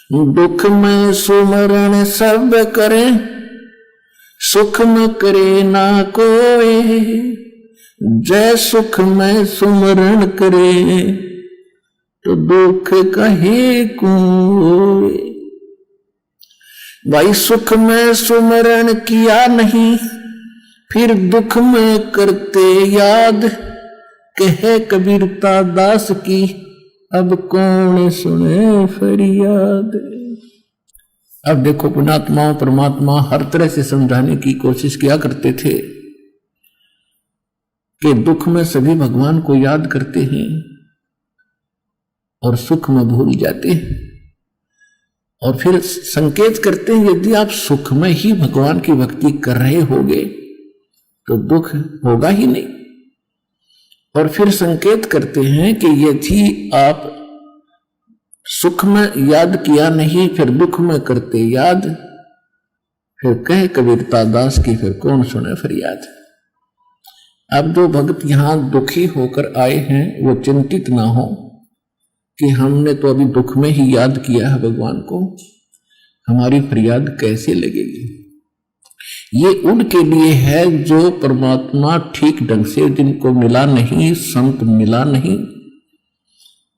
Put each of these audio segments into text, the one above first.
दुख में सुमरण सब करे, सुख में करे ना कोई। जय सुख में सुमरण करे, तो दुख कहे कोई। भाई सुख में सुमरण किया नहीं, फिर दुख में करते याद। कहे कबीरता दास की, अब कौन सुने फरियाद। अब देखो पुण्यात्मा परमात्मा हर तरह से समझाने की कोशिश किया करते थे कि दुख में सभी भगवान को याद करते हैं और सुख में भूल जाते हैं। और फिर संकेत करते हैं यदि आप सुख में ही भगवान की भक्ति कर रहे होगे तो दुख होगा ही नहीं। और फिर संकेत करते हैं कि यदि आप सुख में याद किया नहीं, फिर दुख में करते याद। फिर कहे कबीरता दास की, फिर कौन सुने फरियाद। अब जो भक्त यहां दुखी होकर आए हैं वो चिंतित ना हो कि हमने तो अभी दुख में ही याद किया है भगवान को, हमारी फरियाद कैसे लगेगी। ये उनके लिए है जो परमात्मा ठीक ढंग से जिनको मिला नहीं, संत मिला नहीं,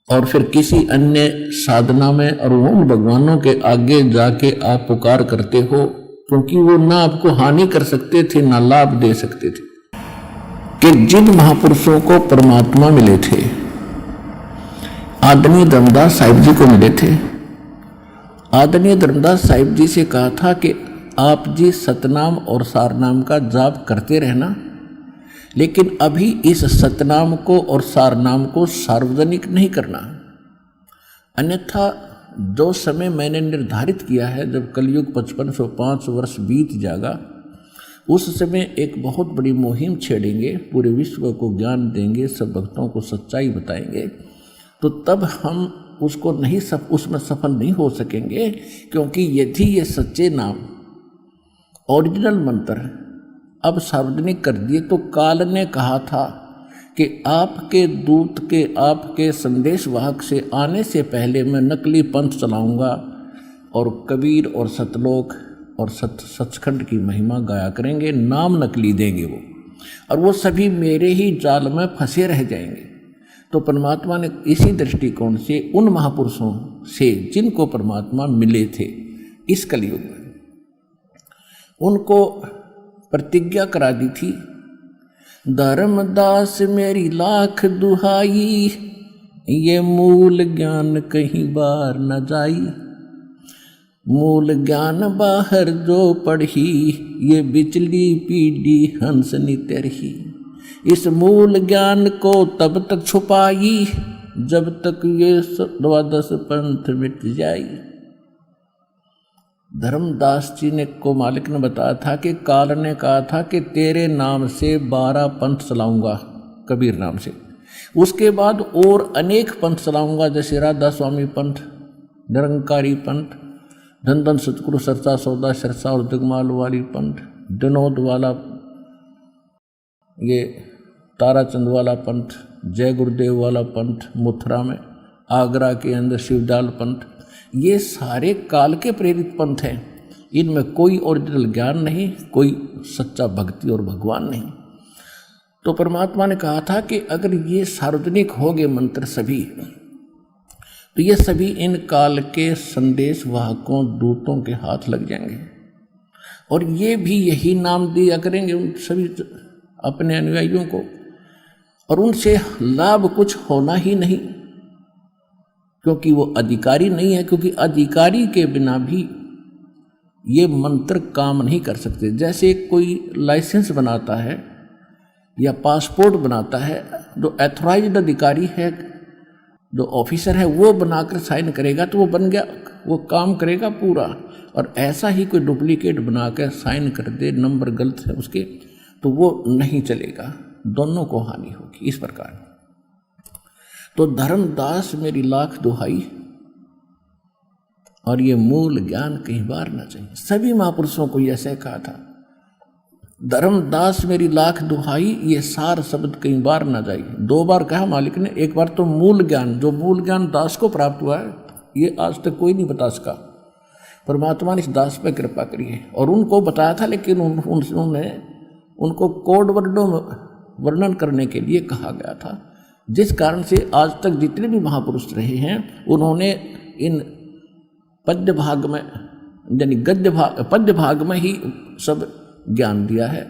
और फिर किसी अन्य साधना में और उन भगवानों के आगे जाके आप पुकार करते हो, क्योंकि वो ना आपको हानि कर सकते थे ना लाभ दे सकते थे। कि जिन महापुरुषों को परमात्मा मिले थे, आदरणीय धर्मदास साहिब जी को मिले थे। आदरणीय धर्मदास साहिब जी से कहा था कि आप जी सतनाम और सारनाम का जाप करते रहना, लेकिन अभी इस सतनाम को और सारनाम को सार्वजनिक नहीं करना, अन्यथा जो समय मैंने निर्धारित किया है जब कलयुग 5505 वर्ष बीत जाएगा, उस समय एक बहुत बड़ी मुहिम छेड़ेंगे, पूरे विश्व को ज्ञान देंगे, सब भक्तों को सच्चाई बताएंगे, तो तब हम उसको नहीं उसमें सफल नहीं हो सकेंगे। क्योंकि यदि ये सच्चे नाम ओरिजिनल मंत्र अब सार्वजनिक कर दिए तो काल ने कहा था कि आपके दूत के, आपके संदेश वाहक से आने से पहले मैं नकली पंथ चलाऊंगा और कबीर और सतलोक और सचखंड की महिमा गाया करेंगे, नाम नकली देंगे वो, और वो सभी मेरे ही जाल में फंसे रह जाएंगे। तो परमात्मा ने इसी दृष्टिकोण से उन महापुरुषों से जिनको परमात्मा मिले थे इस कलयुग में, उनको प्रतिज्ञा करा दी थी, धर्मदास मेरी लाख दुहाई, ये मूल ज्ञान कहीं बार न जाई। मूल ज्ञान बाहर जो पढ़ी, ये बिचली पीढ़ी हंस नितरही। इस मूल ज्ञान को तब तक छुपाई जब तक ये 12 पंथ मिट जाई। धर्मदास जी ने को मालिक ने बताया था कि काल ने कहा था कि तेरे नाम से 12 पंथ चलाऊंगा, कबीर नाम से, उसके बाद और अनेक पंथ चलाऊंगा, जैसे राधा स्वामी पंथ, निरंकारी पंथ, धन धन सतगुरु सरसा सौदा सरसा और जगमाल वाली पंथ, विनोद वाला, ये ताराचंद वाला पंथ, जय गुरुदेव वाला पंथ मथुरा में, आगरा के अंदर शिवजाल पंथ, ये सारे काल के प्रेरित पंथ हैं। इनमें कोई ओरिजिनल ज्ञान नहीं, कोई सच्चा भक्ति और भगवान नहीं। तो परमात्मा ने कहा था कि अगर ये सार्वजनिक हो गए मंत्र सभी, तो ये सभी इन काल के संदेश वाहकों दूतों के हाथ लग जाएंगे, और ये भी यही नाम दिया करेंगे उन सभी अपने अनुयायियों को, और उनसे लाभ कुछ होना ही नहीं, क्योंकि वो अधिकारी नहीं है। क्योंकि अधिकारी के बिना भी ये मंत्र काम नहीं कर सकते। जैसे कोई लाइसेंस बनाता है या पासपोर्ट बनाता है, जो एथोराइज्ड अधिकारी है, जो ऑफिसर है, वो बनाकर साइन करेगा तो वो बन गया, वो काम करेगा पूरा। और ऐसा ही कोई डुप्लीकेट बनाकर साइन कर दे, नंबर गलत है उसके, तो वो नहीं चलेगा, दोनों को हानि होगी। इस प्रकार तो धर्मदास मेरी लाख दुहाई, और ये मूल ज्ञान कहीं बार ना चाहिए। सभी महापुरुषों को ऐसे कहा था, धर्मदास मेरी लाख दुहाई, ये सार शब्द कहीं बार ना जाए। 2 बार कहा मालिक ने, एक बार तो मूल ज्ञान, जो मूल ज्ञान दास को प्राप्त हुआ है, ये आज तक कोई नहीं बता सका। परमात्मा ने इस दास पर कृपा करी है और उनको बताया था, लेकिन उन्होंने उनको कोड वर्णन करने के लिए कहा गया था, जिस कारण से आज तक जितने भी महापुरुष रहे हैं उन्होंने इन पद्य भाग में यानी पद्य भाग में ही सब ज्ञान दिया है,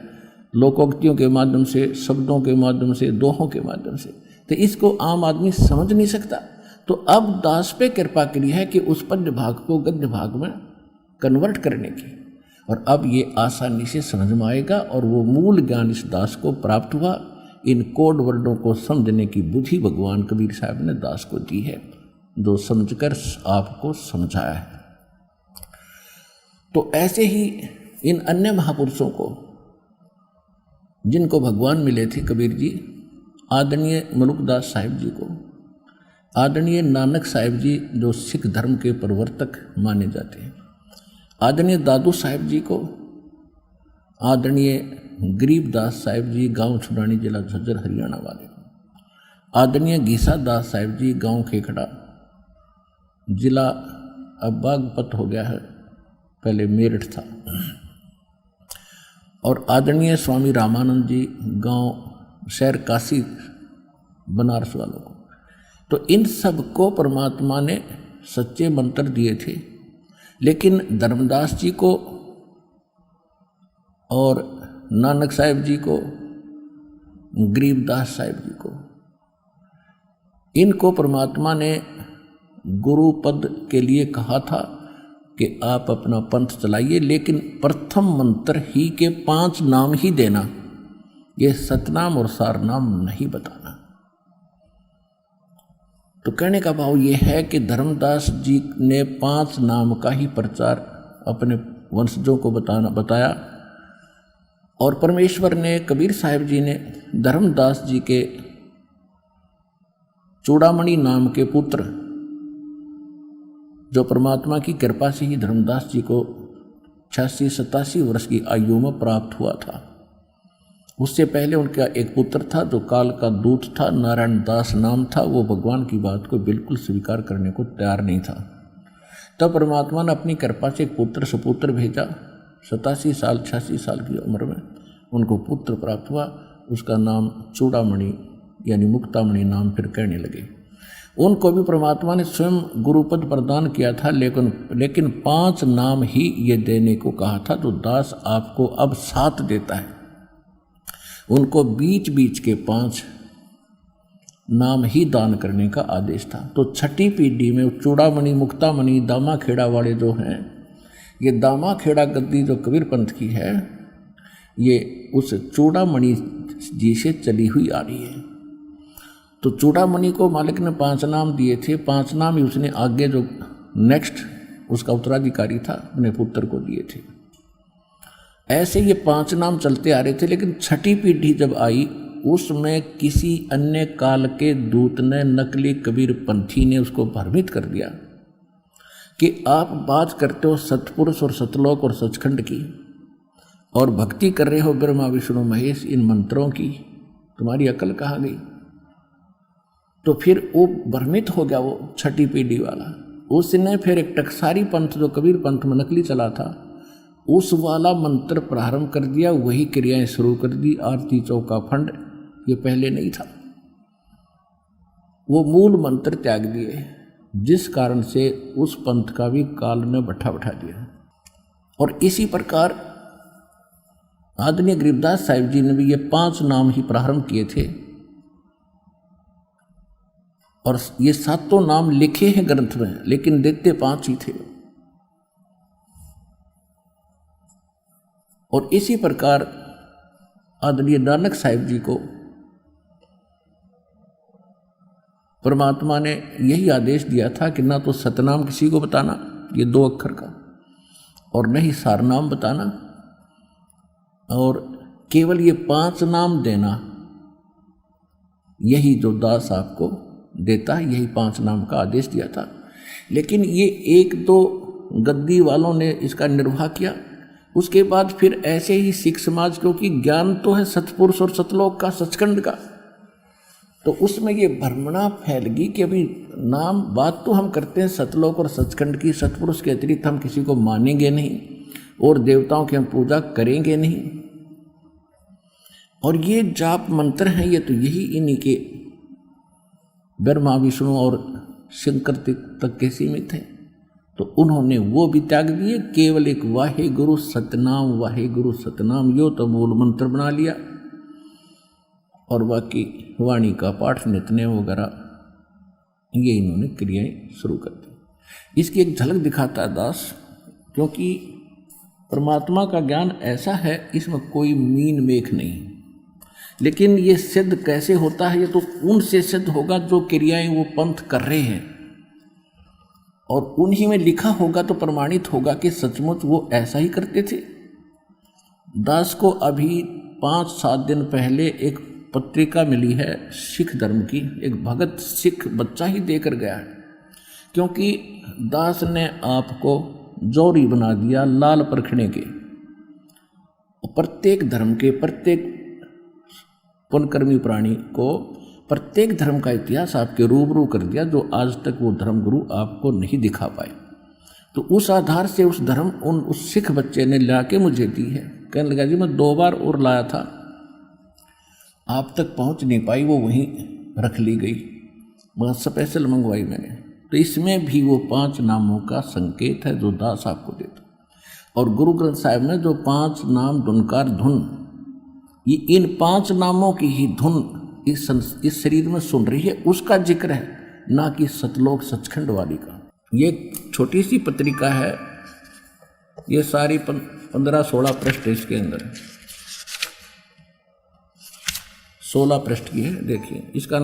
लोकोक्तियों के माध्यम से, शब्दों के माध्यम से, दोहों के माध्यम से। तो इसको आम आदमी समझ नहीं सकता। तो अब दास पे कृपा करी है कि उस पद्य भाग को गद्य भाग में कन्वर्ट करने की, और अब ये आसानी से समझ में आएगा और वो मूल ज्ञान इस दास को प्राप्त हुआ। इन कोड वर्डों को समझने की बुद्धि भगवान कबीर साहब ने दास को दी है, जो समझकर आपको समझाया है। तो ऐसे ही इन अन्य महापुरुषों को जिनको भगवान मिले थे, कबीर जी, आदरणीय मलुकदास साहिब जी को, आदरणीय नानक साहिब जी जो सिख धर्म के प्रवर्तक माने जाते हैं, आदरणीय दादू साहिब जी को, आदरणीय गरीबदास साहिब जी गांव छुड़ानी जिला झज्जर हरियाणा वाले को, आदरणीय घीसा दास साहिब जी गांव खेखड़ा जिला अब बागपत हो गया है, पहले मेरठ था, और आदरणीय स्वामी रामानंद जी गांव शहर काशी बनारस वालों को। तो इन सबको परमात्मा ने सच्चे मंत्र दिए थे, लेकिन धर्मदास जी को और नानक साहिब जी को, गरीबदास साहिब जी को, इनको परमात्मा ने गुरु पद के लिए कहा था कि आप अपना पंथ चलाइए, लेकिन प्रथम मंत्र ही के 5 नाम ही देना, ये सतनाम और सारनाम नहीं बताना। तो कहने का भाव ये है कि धर्मदास जी ने 5 नाम का ही प्रचार अपने वंशजों को बताया, और परमेश्वर ने, कबीर साहिब जी ने धर्मदास जी के चूड़ामणि नाम के पुत्र, जो परमात्मा की कृपा से ही धर्मदास जी को 86-87 वर्ष की आयु में प्राप्त हुआ था। उससे पहले उनका एक पुत्र था जो काल का दूत था, नारायण दास नाम था। वो भगवान की बात को बिल्कुल स्वीकार करने को तैयार नहीं था। तब परमात्मा ने अपनी कृपा से एक पुत्र सपुत्र भेजा। 86 साल की उम्र में उनको पुत्र प्राप्त हुआ। उसका नाम चूड़ामणि यानी मुक्तामणि नाम फिर कहने लगे। उनको भी परमात्मा ने स्वयं गुरुपद प्रदान किया था, लेकिन 5 नाम ही ये देने को कहा था, तो दास आपको अब 7 देता है। उनको बीच बीच के 5 नाम ही दान करने का आदेश था। तो छठी पीढ़ी में चूड़ामणि, मुक्तामणि, दामाखेड़ा वाले जो हैं, ये दामाखेड़ा गद्दी जो कबीर पंथ की है, ये उस चूड़ामणि जी से चली हुई आ रही है। तो चूड़ामणि को मालिक ने 5 नाम दिए थे। 5 नाम ही उसने आगे जो नेक्स्ट उसका उत्तराधिकारी था अपने पुत्र को दिए थे। ऐसे ये 5 नाम चलते आ रहे थे, लेकिन छठी पीढ़ी जब आई उसमें किसी अन्य काल के दूत ने, नकली कबीर पंथी ने उसको भ्रमित कर दिया कि आप बात करते हो सतपुरुष और सतलोक और सचखंड की, और भक्ति कर रहे हो ब्रह्मा विष्णु महेश इन मंत्रों की, तुम्हारी अकल कहाँ गई? तो फिर वो भ्रमित हो गया वो छठी पीढ़ी वाला। उसने फिर एक टकसारी पंथ जो कबीर पंथ में नकली चला था, उस वाला मंत्र प्रारंभ कर दिया, वही क्रियाएं शुरू कर दी। आरती चौका फंड ये पहले नहीं था, वो मूल मंत्र त्याग दिए, जिस कारण से उस पंथ का भी काल ने बैठा दिया। और इसी प्रकार आदरणीय गरीबदास साहिब जी ने भी ये 5 नाम ही प्रारंभ किए थे, और ये 7 नाम लिखे हैं ग्रंथ में, लेकिन देते 5 ही थे। और इसी प्रकार आदरणीय नानक साहिब जी को परमात्मा ने यही आदेश दिया था कि ना तो सतनाम किसी को बताना, ये 2 अक्षर का, और न ही सारनाम बताना, और केवल ये 5 नाम देना। यही जो दास आपको देता है, यही 5 नाम का आदेश दिया था। लेकिन ये 1-2 गद्दी वालों ने इसका निर्वाह किया। उसके बाद फिर ऐसे ही सिख समाज, क्योंकि ज्ञान तो है सतपुरुष और सतलोक का, सचखंड का, तो उसमें ये भ्रमणा फैल गई कि अभी नाम बात तो हम करते हैं सतलोक और सचखंड की, सतपुरुष के अतिरिक्त हम किसी को मानेंगे नहीं और देवताओं की हम पूजा करेंगे नहीं। और ये जाप मंत्र हैं, ये तो यही इन्हीं के ब्रह्मा विष्णु और शंकर तक के सीमित हैं। तो उन्होंने वो भी त्याग दिए, केवल एक वाहे गुरु सतनाम यो तो मूल मंत्र बना लिया और बाकी वाणी का पाठ नित्यनेम वगैरह ये इन्होंने क्रियाएं शुरू कर दी। इसकी एक झलक दिखाता है दास, क्योंकि परमात्मा का ज्ञान ऐसा है इसमें कोई मीन मेख नहीं। लेकिन ये सिद्ध कैसे होता है, ये तो उनसे सिद्ध होगा जो क्रियाएं वो पंथ कर रहे हैं, और उन्हीं में लिखा होगा तो प्रमाणित होगा कि सचमुच वो ऐसा ही करते थे। दास को अभी 5-7 दिन पहले एक पत्रिका मिली है सिख धर्म की, एक भगत सिख बच्चा ही देकर गया है, क्योंकि दास ने आपको जौहरी बना दिया लाल परखने के। प्रत्येक धर्म के प्रत्येक पुण्यकर्मी प्राणी को प्रत्येक धर्म का इतिहास आपके रूबरू कर दिया, जो आज तक वो धर्म गुरु आपको नहीं दिखा पाए। तो उस आधार से उस धर्म उस सिख बच्चे ने ला के मुझे दी है। कहने लगा जी मैं 2 बार और लाया था, आप तक पहुंच नहीं पाई, वो वहीं रख ली गई, मगर स्पेशल मंगवाई मैंने। तो इसमें भी वो 5 नामों का संकेत है जो दास आपको देता। और गुरु ग्रंथ साहिब में जो 5 नाम धुनकार धुन, ये इन 5 नामों की ही धुन इस शरीर में सुन रही है, उसका जिक्र है, ना कि सतलोक सचखंड वाली का। ये छोटी सी पत्रिका है, ये सारी 15-16 पृष्ठ इसके अंदर, 16 पृष्ठ की है। देखिए इसका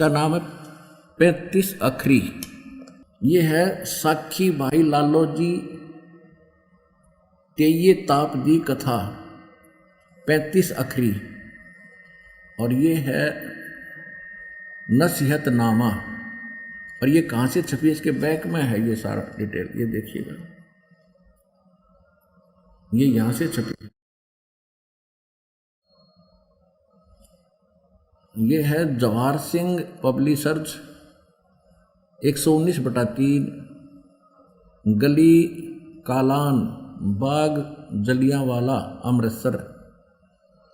नाम है 35 अखरी। ये है साखी भाई लालो जी तेये ताप दी कथा 35 अखरी, और ये है नसीहत नामा। और ये कहाँ से छपी, इसके बैक में है ये सारा डिटेल, ये देखिएगा, ये यहाँ से छपी। ये है जवाहर सिंह पब्लिशर्स 119/3 गली कालान बाग जलियांवाला अमृतसर।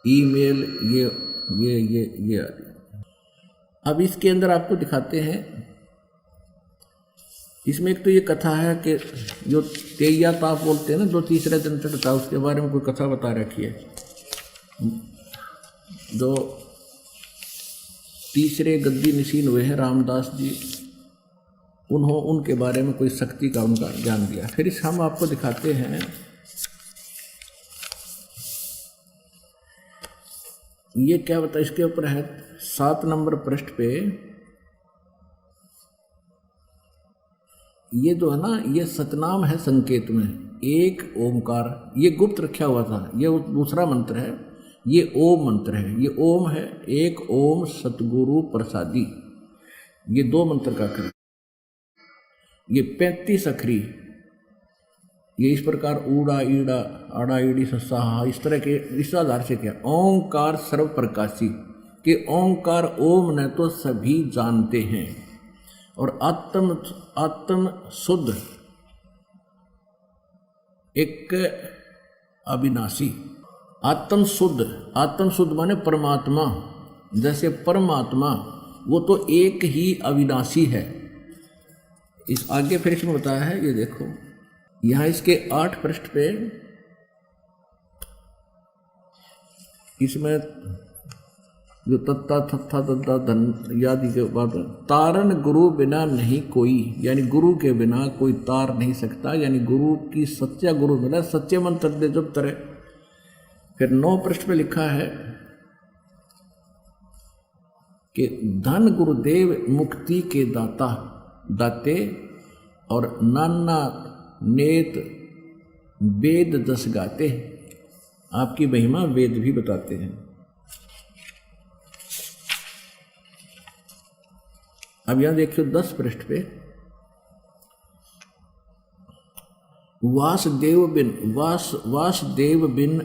ईमेल ये अब इसके अंदर आपको दिखाते हैं। इसमें एक तो ये कथा है कि जो तेया ताप बोलते हैं ना, जो तीसरे दिन चढ़ता है, उसके बारे में कोई कथा बता रखी है। जो तीसरे गद्दी नशीन हुए हैं रामदास जी, उनके बारे में कोई शक्ति का उनका ज्ञान दिया। फिर इस हम आपको दिखाते हैं, ये क्या बता, इसके ऊपर है 7 नंबर पृष्ठ पे, ये जो है ना, ये सतनाम है संकेत में, एक ओमकार, ये गुप्त रखा हुआ था, ये दूसरा मंत्र है, ये ओम मंत्र है, ये ओम है, एक ओम सतगुरु प्रसादी, ये 2 मंत्र का कर। ये 35 अखरी, ये इस प्रकार ऊड़ा ईड़ा आड़ा ईड़ी ससा, इस तरह के, इस आधार से क्या, ओंकार सर्व प्रकाशी, कि ओंकार ओम ने तो सभी जानते हैं, और आत्म शुद्ध एक अविनाशी, आत्म शुद्ध माने परमात्मा, जैसे परमात्मा वो तो एक ही अविनाशी है। इस आगे फिर इसमें बताया है, ये देखो यहाँ इसके 8 पृष्ठ पे, इसमें जो तत्ता थत्था तत्ता धन यादि के बाद, तारण गुरु बिना नहीं कोई, यानी गुरु के बिना कोई तार नहीं सकता, यानी गुरु की सच्चा गुरु मिला, सच्चे मंत्र दे जब तरह। फिर 9 पृष्ठ पे लिखा है कि धन गुरुदेव मुक्ति के दाते, और नाना नेत वेद 10 गाते, आपकी महिमा वेद भी बताते हैं। अब यहां देखियो 10 पृष्ठ पे, वासुदेव बिन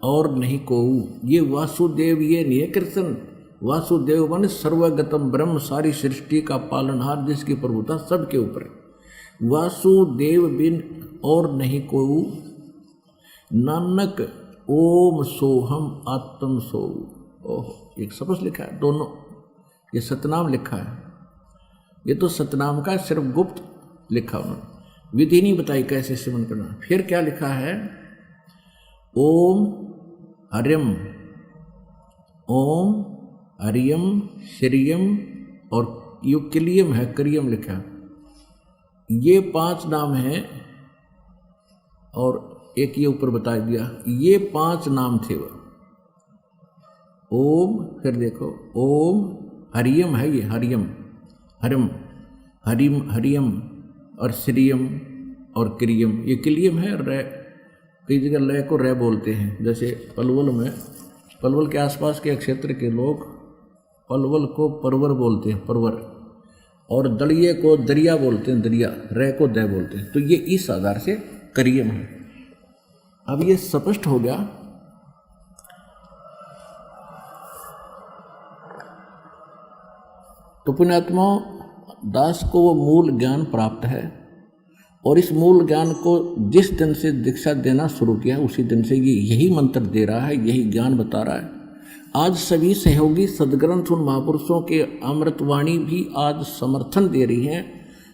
और नहीं कोऊ, ये वासुदेव ये नहीं है कृष्ण, वासुदेव मन सर्वगतम ब्रह्म, सारी सृष्टि का पालनहार जिसकी प्रभुता सबके ऊपर है। वासुदेव बिन और नहीं कोऊ, नानक ओम सोहम आत्म सो। ओह, एक शब्द लिखा है, दोनों ये सतनाम लिखा है। ये तो सतनाम का सिर्फ गुप्त लिखा उन्होंने, विधि नहीं बताई कैसे सेवन करना। फिर क्या लिखा है, ओम हरिम, ओम हरियम श्रियम, और यो किलियम है, करियम लिखा। ये 5 नाम हैं और एक ये ऊपर बता दिया, ये 5 नाम थे वो। ओम, फिर देखो ओम हरियम है, ये हरियम, हरिम, हरिम, हरियम और श्रियम और क्रियम। ये किलियम है, रे कई जगह लय को रे बोलते हैं। जैसे पलवल में, पलवल के आसपास के क्षेत्र के लोग पलवल को परवर बोलते हैं, परवर, और दरिये को दरिया बोलते हैं, दरिया, रे को दय बोलते हैं। तो ये इस आधार से करियम है। अब ये स्पष्ट हो गया। तो पुण्यात्मा दास को वो मूल ज्ञान प्राप्त है, और इस मूल ज्ञान को जिस दिन से दीक्षा देना शुरू किया उसी दिन से ये यही मंत्र दे रहा है, यही ज्ञान बता रहा है। आज सभी सहयोगी सदग्रंथ उन महापुरुषों के अमृतवाणी भी आज समर्थन दे रही हैं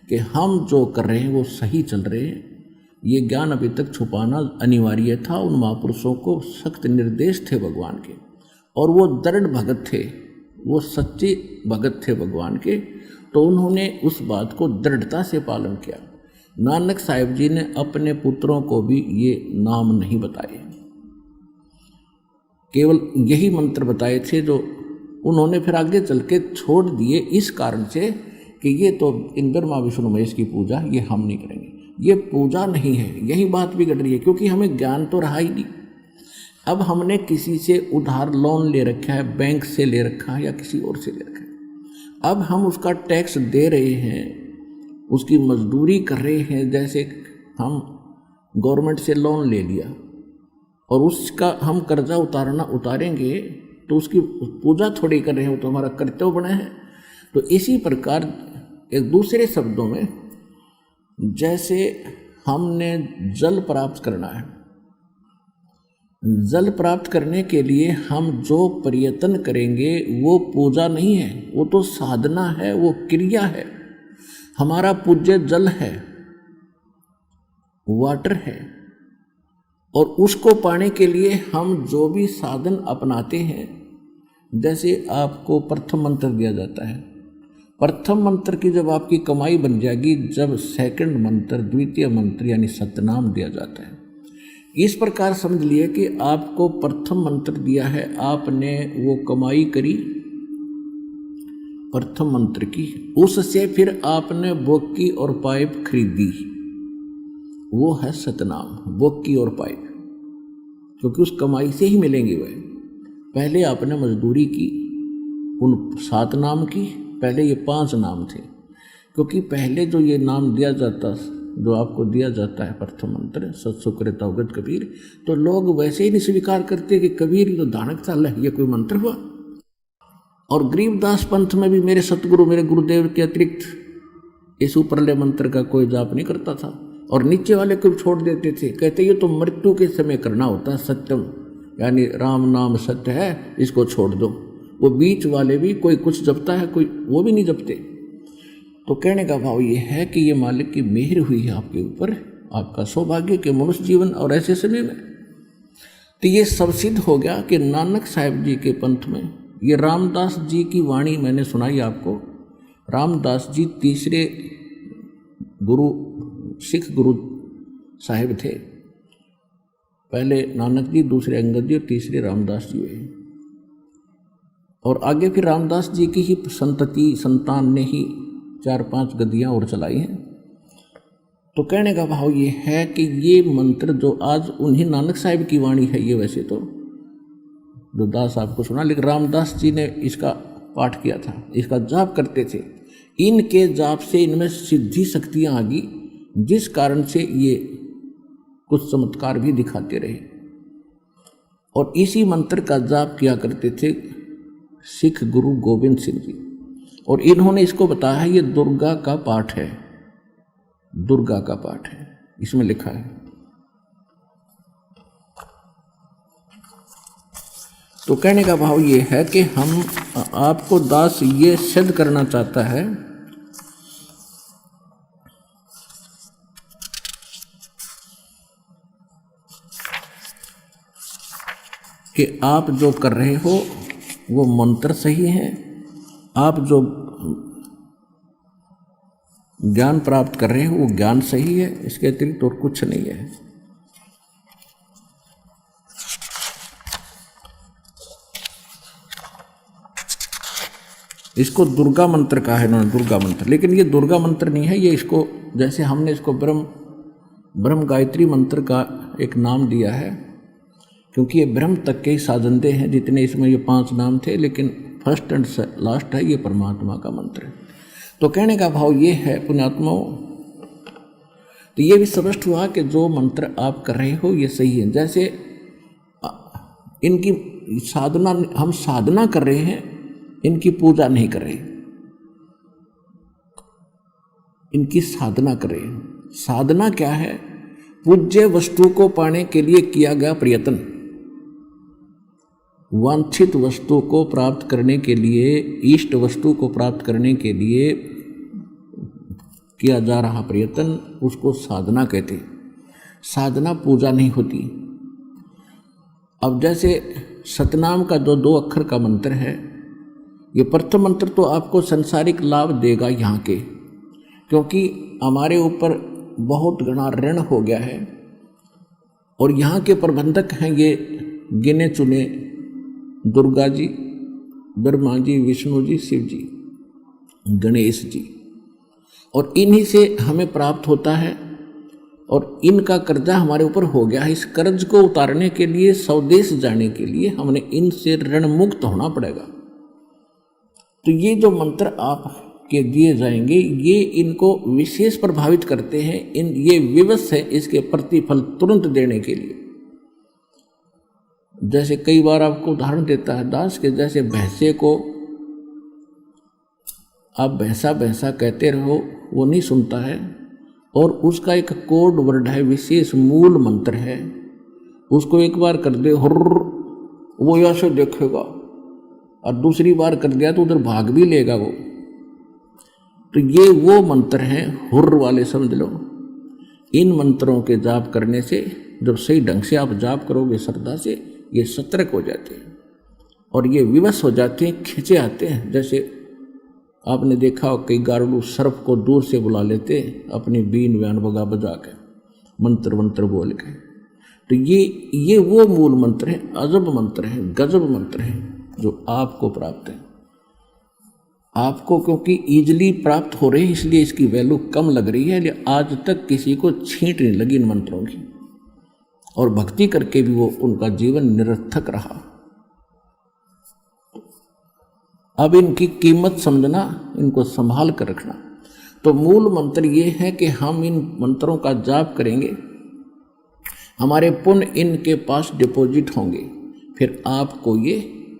कि हम जो कर रहे हैं वो सही चल रहे हैं। ये ज्ञान अभी तक छुपाना अनिवार्य था। उन महापुरुषों को सख्त निर्देश थे भगवान के, और वो दृढ़ भगत थे, वो सच्चे भगत थे भगवान के। तो उन्होंने उस बात को दृढ़ता से पालन किया। नानक साहिब जी ने अपने पुत्रों को भी ये नाम नहीं बताए, केवल यही मंत्र बताए थे जो उन्होंने फिर आगे चल के छोड़ दिए, इस कारण से कि ये तो इन ब्रह्मा विष्णु महेश की पूजा ये हम नहीं करेंगे, ये पूजा नहीं है। यही बात बिगड़ रही है, क्योंकि हमें ज्ञान तो रहा ही नहीं। अब हमने किसी से उधार लोन ले रखा है, बैंक से ले रखा है या किसी और से ले रखा है। अब हम उसका टैक्स दे रहे हैं, उसकी मजदूरी कर रहे हैं। जैसे हम गवर्नमेंट से लोन ले लिया और उसका हम कर्जा उतारेंगे तो उसकी पूजा थोड़ी कर रहे हैं, तो हमारा कर्तव्य बना है। तो इसी प्रकार एक दूसरे शब्दों में, जैसे हमने जल प्राप्त करना है, जल प्राप्त करने के लिए हम जो प्रयत्न करेंगे वो पूजा नहीं है, वो तो साधना है, वो क्रिया है। हमारा पूज्य जल है, वाटर है, और उसको पाने के लिए हम जो भी साधन अपनाते हैं, जैसे आपको प्रथम मंत्र दिया जाता है, प्रथम मंत्र की जब आपकी कमाई बन जाएगी, जब सेकंड मंत्र, द्वितीय मंत्र यानी सतनाम दिया जाता है। इस प्रकार समझ लिए कि आपको प्रथम मंत्र दिया है, आपने वो कमाई करी प्रथम मंत्र की, उससे फिर आपने बोकी और पाइप खरीदी, वो है सतनाम, बोकी और पाइप, क्योंकि उस कमाई से ही मिलेंगे वह। पहले आपने मजदूरी की उन 7 नाम की, पहले ये 5 नाम थे, क्योंकि पहले जो ये नाम दिया जाता, जो आपको दिया जाता है प्रथम मंत्र सत्सुकृत अवगत कबीर, तो लोग वैसे ही नहीं स्वीकार करते कि कबीर ये तो दानक साल है, ये कोई मंत्र हुआ। और गरीबदास पंथ में भी मेरे सतगुरु, मेरे गुरुदेव के अतिरिक्त इस ऊपरले मंत्र का कोई जाप नहीं करता था, और नीचे वाले को छोड़ देते थे, कहते ये तो मृत्यु के समय करना होता है, सत्यम यानी राम नाम सत्य है, इसको छोड़ दो। वो बीच वाले भी कोई कुछ जपता है, कोई वो भी नहीं जपते। तो कहने का भाव ये है कि ये मालिक की मेहर हुई है आपके ऊपर, आपका सौभाग्य के मनुष्य जीवन और ऐसे समय में। तो ये सब सिद्ध हो गया कि नानक साहिब जी के पंथ में ये रामदास जी की वाणी मैंने सुनाई आपको। रामदास जी तीसरे गुरु, सिख गुरु साहिब थे। पहले नानक जी, दूसरे अंगद जी और तीसरे रामदास जी हुए। और आगे फिर रामदास जी की ही संतति संतान ने ही 4-5 गद्दियाँ और चलाई हैं। तो कहने का भाव ये है कि ये मंत्र जो आज उन्हीं नानक साहिब की वाणी है, ये वैसे तो जो दास आपको सुना, लेकिन रामदास जी ने इसका पाठ किया था, इसका जाप करते थे। इनके जाप से इनमें सिद्धि शक्तियाँ आ गई, जिस कारण से ये कुछ चमत्कार भी दिखाते रहे। और इसी मंत्र का जाप किया करते थे सिख गुरु गोविंद सिंह जी, और इन्होंने इसको बताया है, ये दुर्गा का पाठ है, दुर्गा का पाठ है, इसमें लिखा है। तो कहने का भाव ये है कि हम आपको दास ये सिद्ध करना चाहता है कि आप जो कर रहे हो वो मंत्र सही है, आप जो ज्ञान प्राप्त कर रहे हो वो ज्ञान सही है, इसके अतिरिक्त और कुछ नहीं है। इसको दुर्गा मंत्र कहा है इन्होंने, दुर्गा मंत्र, लेकिन ये दुर्गा मंत्र नहीं है, ये इसको जैसे हमने इसको ब्रह्म गायत्री मंत्र का एक नाम दिया है, क्योंकि ये ब्रह्म तक के ही साधनदे हैं, जितने इसमें ये 5 नाम थे, लेकिन फर्स्ट एंड लास्ट है ये परमात्मा का मंत्र है। तो कहने का भाव ये है पुण्यात्माओं, तो ये भी स्पष्ट हुआ कि जो मंत्र आप कर रहे हो ये सही है। जैसे इनकी साधना, हम साधना कर रहे हैं, इनकी पूजा नहीं कर रहे, इनकी साधना कर रहे हैं। साधना क्या है? पूज्य वस्तु को पाने के लिए किया गया प्रयत्न, वांछित वस्तु को प्राप्त करने के लिए, इष्ट वस्तु को प्राप्त करने के लिए किया जा रहा प्रयत्न, उसको साधना कहते हैं। साधना पूजा नहीं होती। अब जैसे सतनाम का जो 2 अक्षर का मंत्र है, ये प्रथम मंत्र तो आपको संसारिक लाभ देगा यहाँ के, क्योंकि हमारे ऊपर बहुत घना ऋण हो गया है, और यहाँ के प्रबंधक हैं ये गिने चुने दुर्गा जी, ब्रह्मा जी, विष्णु जी, शिव जी, गणेश जी, और इन्हीं से हमें प्राप्त होता है, और इनका कर्जा हमारे ऊपर हो गया है। इस कर्ज को उतारने के लिए, स्वदेश जाने के लिए हमने इनसे ऋण मुक्त होना पड़ेगा। तो ये जो मंत्र आप के दिए जाएंगे, ये इनको विशेष प्रभावित करते हैं, ये विवश है इसके प्रतिफल तुरंत देने के लिए। जैसे कई बार आपको उदाहरण देता है दास के, जैसे भैंसे को आप भैंसा भैंसा कहते रहो, वो नहीं सुनता है, और उसका एक कोड वर्ड है, विशेष मूल मंत्र है, उसको एक बार कर दे हुर्र, वो ऐसे देखेगा, और दूसरी बार कर दिया तो उधर भाग भी लेगा वो। तो ये वो मंत्र हैं हुर्र वाले, समझ लो। इन मंत्रों के जाप करने से, जब सही ढंग से आप जाप करोगे श्रद्धा से, ये सतर्क हो जाते हैं और ये विवश हो जाते हैं, खींचे आते हैं। जैसे आपने देखा हो कई गारुड़ सर्प को दूर से बुला लेते अपनी बीन व्यान बगा बजा के, मंत्र मंत्र बोल के। तो ये वो मूल मंत्र हैं, अजब मंत्र हैं, गजब मंत्र हैं जो आपको प्राप्त है। आपको क्योंकि ईजिली प्राप्त हो रहे हैं, इसलिए इसकी वैल्यू कम लग रही है, लेकिन आज तक किसी को छींट नहीं लगी इन मंत्रों की, और भक्ति करके भी वो उनका जीवन निरर्थक रहा। अब इनकी कीमत समझना, इनको संभाल कर रखना। तो मूल मंत्र ये है कि हम इन मंत्रों का जाप करेंगे, हमारे पुण्य इनके पास डिपॉजिट होंगे, फिर आपको ये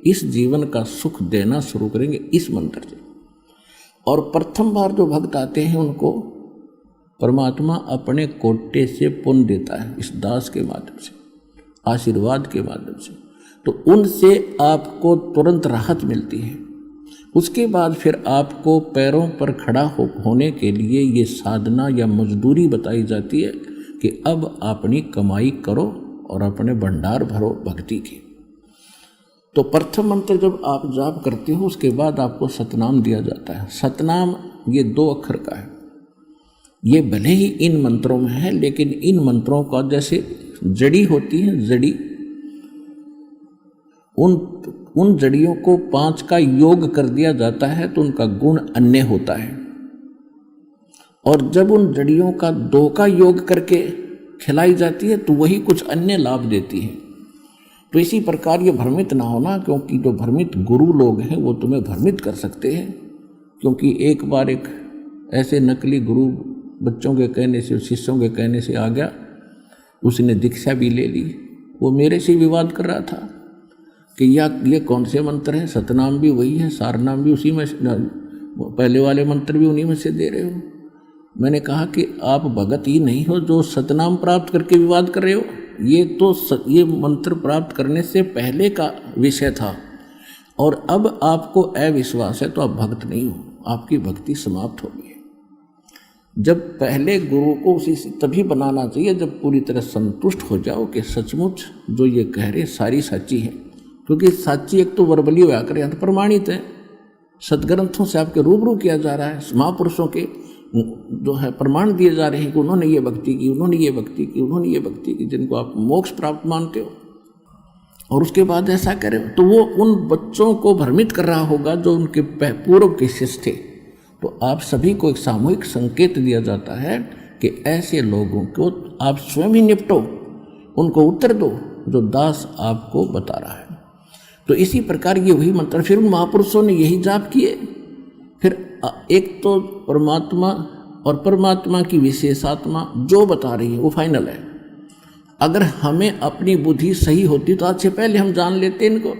इस जीवन का सुख देना शुरू करेंगे इस मंत्र से। और प्रथम बार जो भक्त आते हैं उनको परमात्मा अपने कोटे से पुण्य देता है, इस दास के माध्यम से, आशीर्वाद के माध्यम से। तो उनसे आपको तुरंत राहत मिलती है। उसके बाद फिर आपको पैरों पर खड़ा होने के लिए ये साधना या मजदूरी बताई जाती है कि अब अपनी कमाई करो और अपने भंडार भरो भक्ति के। तो प्रथम मंत्र जब आप जाप करते हो, उसके बाद आपको सतनाम दिया जाता है। सतनाम ये 2 अक्षर का है। ये भले ही इन मंत्रों में है, लेकिन इन मंत्रों का जैसे जड़ी होती है, जड़ी, उन जड़ियों को 5 का योग कर दिया जाता है तो उनका गुण अन्य होता है। और जब उन जड़ियों का 2 का योग करके खिलाई जाती है तो वही कुछ अन्य लाभ देती है। तो इसी प्रकार ये भ्रमित ना होना, क्योंकि जो भ्रमित गुरु लोग हैं वो तुम्हें भ्रमित कर सकते हैं। क्योंकि एक बार एक ऐसे नकली गुरु बच्चों के कहने से, शिष्यों के कहने से आ गया, उसने दीक्षा भी ले ली। वो मेरे से विवाद कर रहा था, कि ये कौन से मंत्र हैं, सतनाम भी वही है, सारनाम भी उसी में, पहले वाले मंत्र भी उन्हीं में से दे रहे हो। मैंने कहा कि आप भगत ही नहीं हो जो सतनाम प्राप्त करके विवाद कर रहे हो। ये मंत्र प्राप्त करने से पहले का विषय था और अब आपको अविश्वास है तो आप भक्त नहीं हो, आपकी भक्ति समाप्त हो गई है। जब पहले गुरु को उसी से तभी बनाना चाहिए जब पूरी तरह संतुष्ट हो जाओ कि सचमुच जो ये कह रहे सारी सच्ची है, क्योंकि साची एक तो वर्बली व्याकर यहाँ तो प्रमाणित है, सदग्रंथों से आपके रूबरू किया जा रहा है, महापुरुषों के जो है प्रमाण दिए जा रहे हैं कि उन्होंने ये भक्ति की, उन्होंने ये भक्ति की, उन्होंने ये भक्ति की, जिनको आप मोक्ष प्राप्त मानते हो, और उसके बाद ऐसा करें तो वो उन बच्चों को भ्रमित कर रहा होगा जो उनके पूर्व के शिष्य थे। तो आप सभी को एक सामूहिक संकेत दिया जाता है कि ऐसे लोगों को आप स्वयं ही निपटो, उनको उत्तर दो जो दास आपको बता रहा है। तो इसी प्रकार ये वही मंत्र, फिर उन महापुरुषों ने यही जाप किए। फिर एक तो परमात्मा और परमात्मा की विशेषात्मा जो बता रही है वो फाइनल है। अगर हमें अपनी बुद्धि सही होती तो आज से पहले हम जान लेते इनको,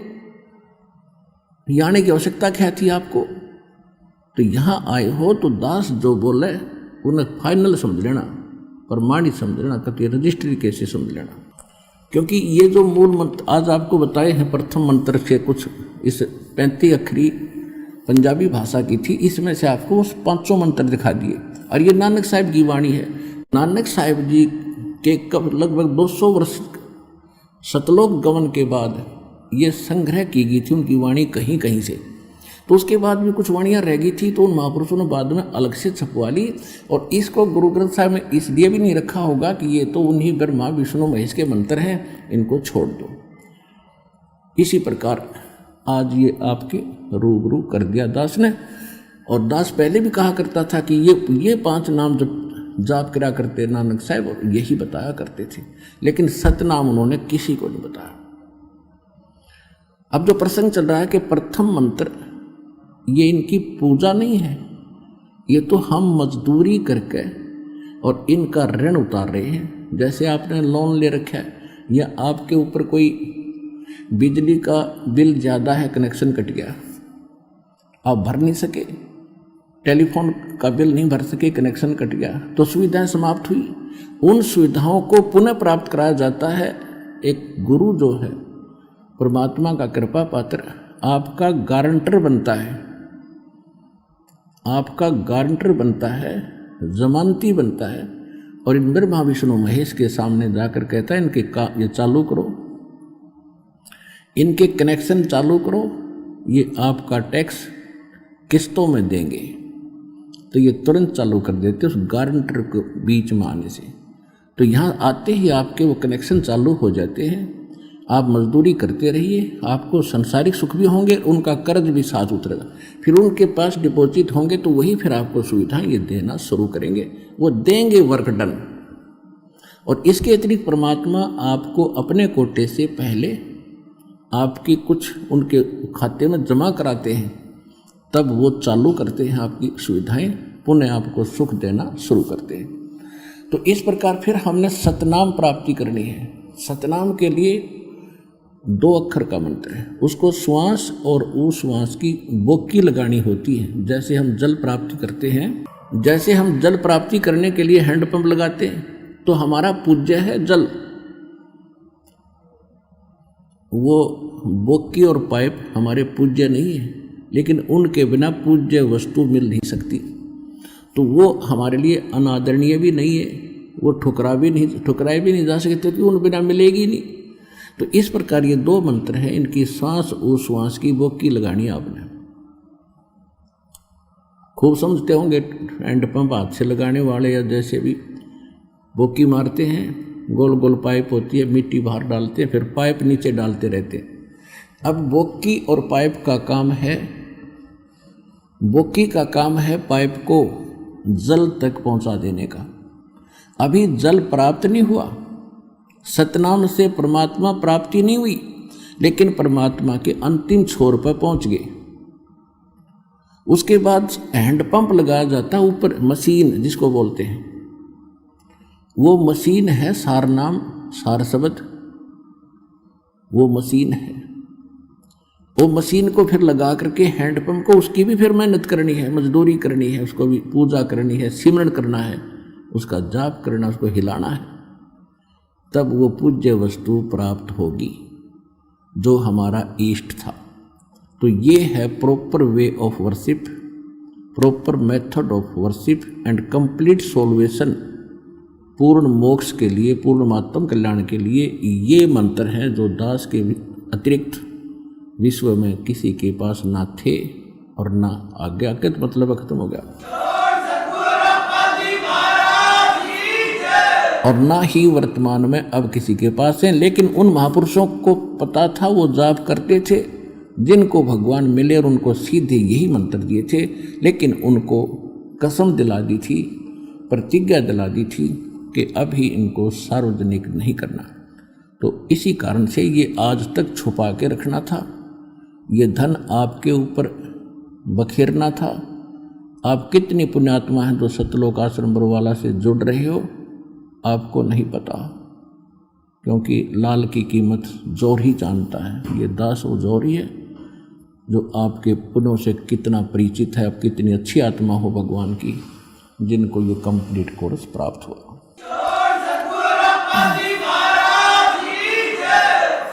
यहाँ आने की आवश्यकता क्या थी आपको। तो यहाँ आए हो तो दास जो बोले उन्हें फाइनल समझ लेना, प्रमाणित समझ लेना, कभी रजिस्ट्री कैसे समझ लेना। क्योंकि ये जो मूल मंत्र आज आपको बताए हैं, प्रथम मंत्र से कुछ इस 35 अक्षरी पंजाबी भाषा की थी, इसमें से आपको उस 500 मंत्र दिखा दिए। और ये नानक साहिब की वाणी है। नानक साहिब जी के कब लगभग 200 वर्ष सतलोक गमन के बाद ये संग्रह की गई थी उनकी वाणी कहीं कहीं से। तो उसके बाद भी कुछ वाणियाँ रह गई थी तो उन महापुरुषों ने बाद में अलग से छपवा ली। और इसको गुरु ग्रंथ साहिब में इसलिए भी नहीं रखा होगा कि ये तो उन्हीं ब्रह्मा विष्णु महेश के मंत्र हैं, इनको छोड़ दो। इसी प्रकार आज ये आपके रूबरू कर दिया दास ने। और दास पहले भी कहा करता था कि ये 5 नाम जब जाप करा करते नानक साहिब, और यही बताया करते थे, लेकिन सतनाम उन्होंने किसी को नहीं बताया। अब जो प्रसंग चल रहा है कि प्रथम मंत्र ये इनकी पूजा नहीं है, ये तो हम मजदूरी करके और इनका ऋण उतार रहे हैं। जैसे आपने लोन ले रखा है या आपके ऊपर कोई बिजली का बिल ज़्यादा है, कनेक्शन कट गया, आप भर नहीं सके, टेलीफोन का बिल नहीं भर सके, कनेक्शन कट गया, तो सुविधाएं समाप्त हुई। उन सुविधाओं को पुनः प्राप्त कराया जाता है। एक गुरु जो है परमात्मा का कृपा पात्र आपका गारंटर बनता है, आपका गारंटर बनता है, जमानती बनता है, और इन ब्रह्मा विष्णु महेश के सामने जाकर कहता है इनके ये चालू करो, इनके कनेक्शन चालू करो, ये आपका टैक्स किस्तों में देंगे। तो ये तुरंत चालू कर देते उस गारंटर को बीच में आने से। तो यहाँ आते ही आपके वो कनेक्शन चालू हो जाते हैं। आप मजदूरी करते रहिए, आपको संसारिक सुख भी होंगे, उनका कर्ज भी साथ उतरेगा। फिर उनके पास डिपॉजिट होंगे तो वही फिर आपको सुविधाएं ये देना शुरू करेंगे, वो देंगे वर्क डन। और इसके अतिरिक्त परमात्मा आपको अपने कोटे से पहले आपकी कुछ उनके खाते में जमा कराते हैं, तब वो चालू करते हैं आपकी सुविधाएं, पुनः आपको सुख देना शुरू करते हैं। तो इस प्रकार फिर हमने सतनाम प्राप्ति करनी है। सतनाम के लिए 2 अक्षर का मंत्र है, उसको श्वास और उश्वास की बोकी लगानी होती है। जैसे हम जल प्राप्ति करते हैं, जैसे हम जल प्राप्ति करने के लिए हैंडपंप लगाते हैं, तो हमारा पूज्य है जल, वो बोकी और पाइप हमारे पूज्य नहीं है, लेकिन उनके बिना पूज्य वस्तु मिल नहीं सकती। तो वो हमारे लिए अनादरणीय भी नहीं है, वो ठुकराए भी नहीं जा सकते क्योंकि उन बिना मिलेगी नहीं। तो इस प्रकार ये 2 मंत्र हैं, इनकी सांस उश्वास की बोकी लगानी आपने। खूब समझते होंगे, हैंडपंप हाथ से लगाने वाले या जैसे भी बोकी मारते हैं, गोल गोल पाइप होती है, मिट्टी बाहर डालते हैं, फिर पाइप नीचे डालते रहते हैं। अब बोकी और पाइप का काम है, बोकी का काम है पाइप को जल तक पहुंचा देने का। अभी जल प्राप्त नहीं हुआ, सतनाम से परमात्मा प्राप्ति नहीं हुई, लेकिन परमात्मा के अंतिम छोर पर पहुंच गए। उसके बाद हैंडपंप लगाया जाता है ऊपर, मशीन जिसको बोलते हैं, वो मशीन है सार नाम, सार शब्द, वो मशीन है। वो मशीन को फिर लगा करके हैंडपम्प को, उसकी भी फिर मेहनत करनी है, मजदूरी करनी है, उसको भी पूजा करनी है, सिमरन करना है, उसका जाप करना, उसको हिलाना है, तब वो पूज्य वस्तु प्राप्त होगी जो हमारा इष्ट था। तो ये है proper way of worship, proper method of worship and complete solution. पूर्ण मोक्ष के लिए, पूर्ण आत्म कल्याण के लिए ये मंत्र हैं जो दास के अतिरिक्त विश्व में किसी के पास ना थे और ना आगे आके, तो मतलब खत्म हो गया, और ना ही वर्तमान में अब किसी के पास है। लेकिन उन महापुरुषों को पता था, वो जाप करते थे, जिनको भगवान मिले और उनको सीधे यही मंत्र दिए थे, लेकिन उनको कसम दिला दी थी, प्रतिज्ञा दिला दी थी कि अभी इनको सार्वजनिक नहीं करना। तो इसी कारण से ये आज तक छुपा के रखना था, ये धन आपके ऊपर बखेरना था। आप कितनी पुण्यात्मा हैं जो सतलोक आश्रम बरवाला से जुड़ रहे हो, आपको नहीं पता, क्योंकि लाल की कीमत जोर ही जानता है। ये दास वो जोर ही है जो आपके पुण्यों से कितना परिचित है, आप कितनी अच्छी आत्मा हो भगवान की, जिनको ये कंप्लीट कोर्स प्राप्त हुआ।